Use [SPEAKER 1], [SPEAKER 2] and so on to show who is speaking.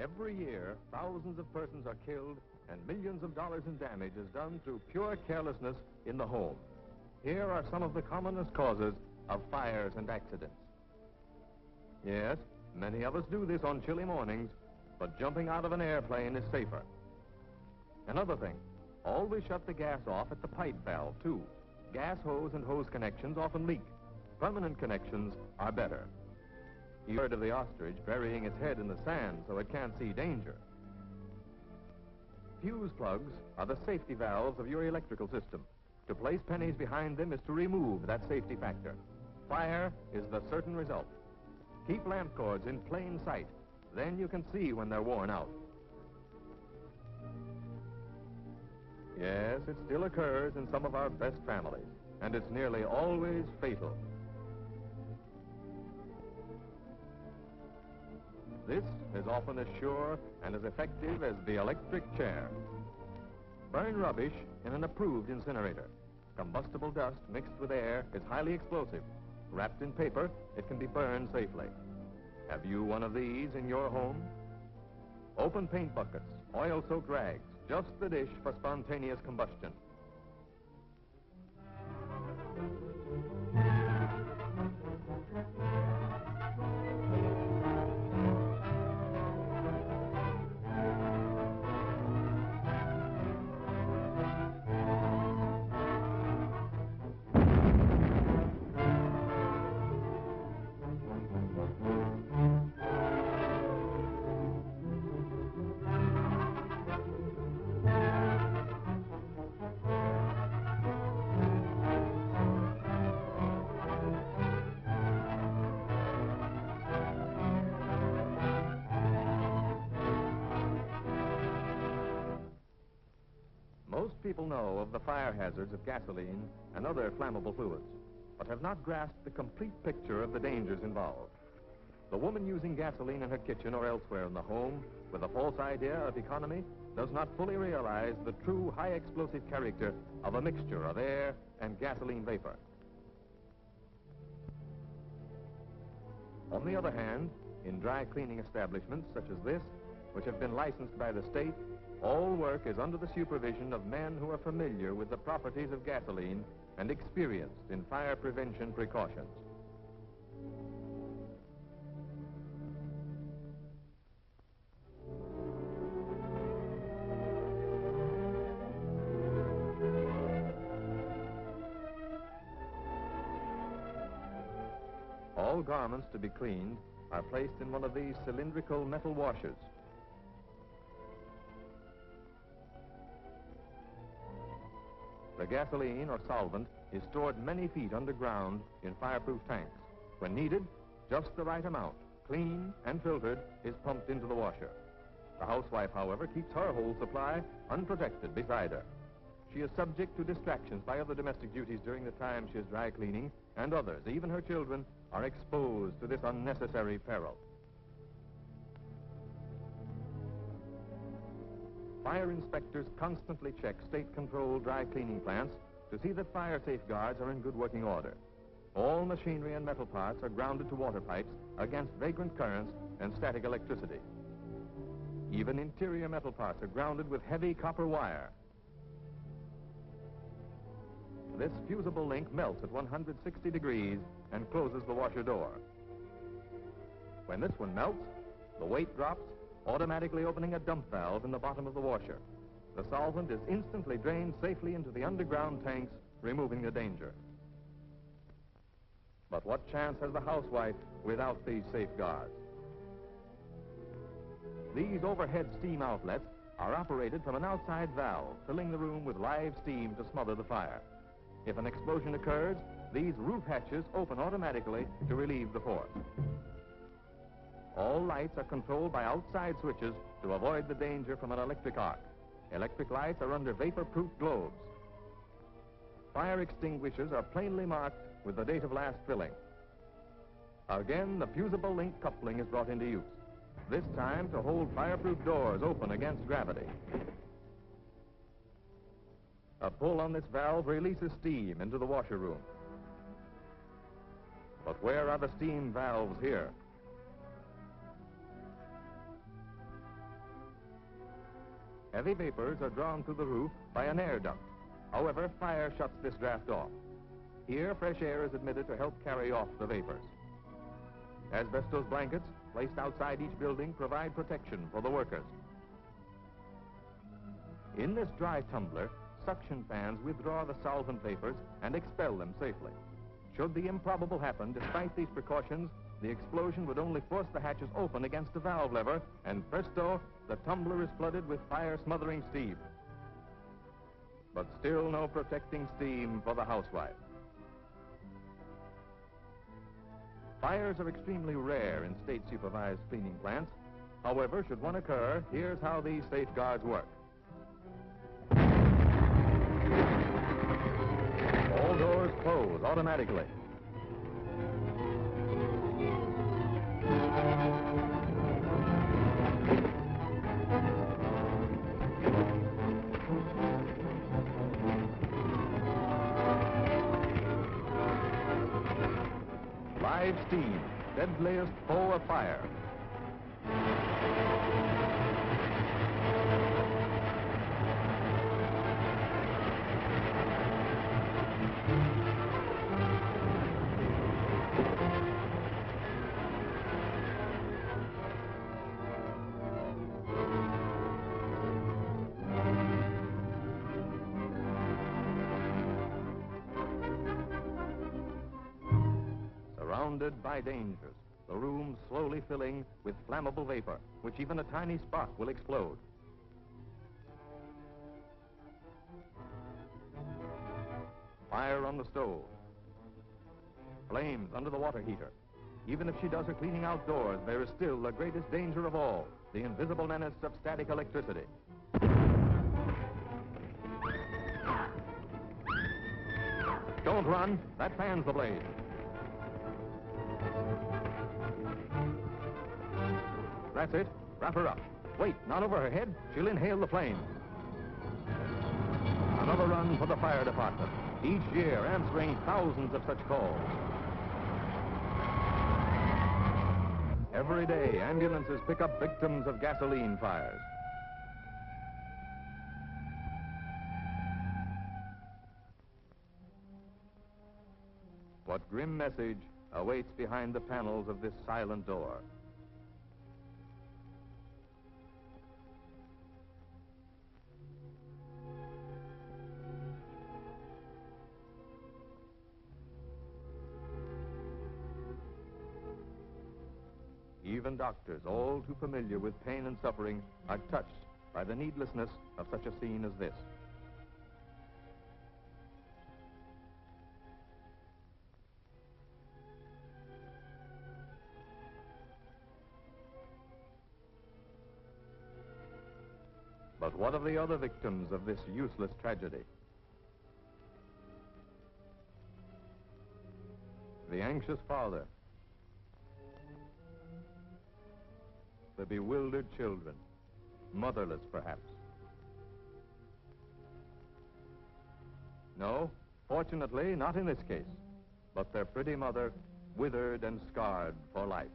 [SPEAKER 1] Every year, thousands of persons are killed and millions of dollars in damage is done through pure carelessness in the home. Here are some of the commonest causes of fires and accidents. Yes, many of us do this on chilly mornings, but jumping out of an airplane is safer. Another thing, always shut the gas off at the pipe valve, too. Gas hose and hose connections often leak. Permanent connections are better. You heard of the ostrich burying its head in the sand so it can't see danger. Fuse plugs are the safety valves of your electrical system. To place pennies behind them is to remove that safety factor. Fire is the certain result. Keep lamp cords in plain sight. Then you can see when they're worn out. Yes, it still occurs in some of our best families, and it's nearly always fatal. This is often as sure and as effective as the electric chair. Burn rubbish in an approved incinerator. Combustible dust mixed with air is highly explosive. Wrapped in paper, it can be burned safely. Have you one of these in your home? Open paint buckets, oil-soaked rags, just the dish for spontaneous combustion. Most people know of the fire hazards of gasoline and other flammable fluids, but have not grasped the complete picture of the dangers involved. The woman using gasoline in her kitchen or elsewhere in the home with a false idea of economy does not fully realize the true high explosive character of a mixture of air and gasoline vapor. On the other hand, in dry cleaning establishments such as this, which have been licensed by the state, all work is under the supervision of men who are familiar with the properties of gasoline and experienced in fire prevention precautions. All garments to be cleaned are placed in one of these cylindrical metal washers. The gasoline or solvent is stored many feet underground in fireproof tanks. When needed, just the right amount, clean and filtered, is pumped into the washer. The housewife, however, keeps her whole supply unprotected beside her. She is subject to distractions by other domestic duties during the time she is dry cleaning, and others, even her children, are exposed to this unnecessary peril. Fire inspectors constantly check state-controlled dry cleaning plants to see that fire safeguards are in good working order. All machinery and metal parts are grounded to water pipes against vagrant currents and static electricity. Even interior metal parts are grounded with heavy copper wire. This fusible link melts at 160 degrees and closes the washer door. When this one melts, the weight drops, automatically opening a dump valve in the bottom of the washer. The solvent is instantly drained safely into the underground tanks, removing the danger. But what chance has the housewife without these safeguards? These overhead steam outlets are operated from an outside valve, filling the room with live steam to smother the fire. If an explosion occurs, these roof hatches open automatically to relieve the force. All lights are controlled by outside switches to avoid the danger from an electric arc. Electric lights are under vapor-proof globes. Fire extinguishers are plainly marked with the date of last filling. Again, the fusible link coupling is brought into use, this time to hold fireproof doors open against gravity. A pull on this valve releases steam into the washer room. But where are the steam valves here? Heavy vapors are drawn through the roof by an air duct. However, fire shuts this draft off. Here, fresh air is admitted to help carry off the vapors. Asbestos blankets placed outside each building provide protection for the workers. In this dry tumbler, suction fans withdraw the solvent vapors and expel them safely. Should the improbable happen, despite these precautions, the explosion would only force the hatches open against the valve lever, and presto, the tumbler is flooded with fire-smothering steam. But still no protecting steam for the housewife. Fires are extremely rare in state-supervised cleaning plants. However, should one occur, here's how these safeguards work. All doors close automatically. Live steam, deadliest foe of fire. Surrounded by dangers, the room slowly filling with flammable vapor, which even a tiny spark will explode. Fire on the stove. Flames under the water heater. Even if she does her cleaning outdoors, there is still the greatest danger of all, the invisible menace of static electricity. Don't run, that fans the blaze. That's it. Wrap her up. Wait, not over her head. She'll inhale the flames. Another run for the fire department, each year answering thousands of such calls. Every day, ambulances pick up victims of gasoline fires. What grim message awaits behind the panels of this silent door? Even doctors, all too familiar with pain and suffering, are touched by the needlessness of such a scene as this. But what of the other victims of this useless tragedy? The anxious father, the bewildered children, motherless perhaps. No, fortunately, not in this case, but their pretty mother withered and scarred for life.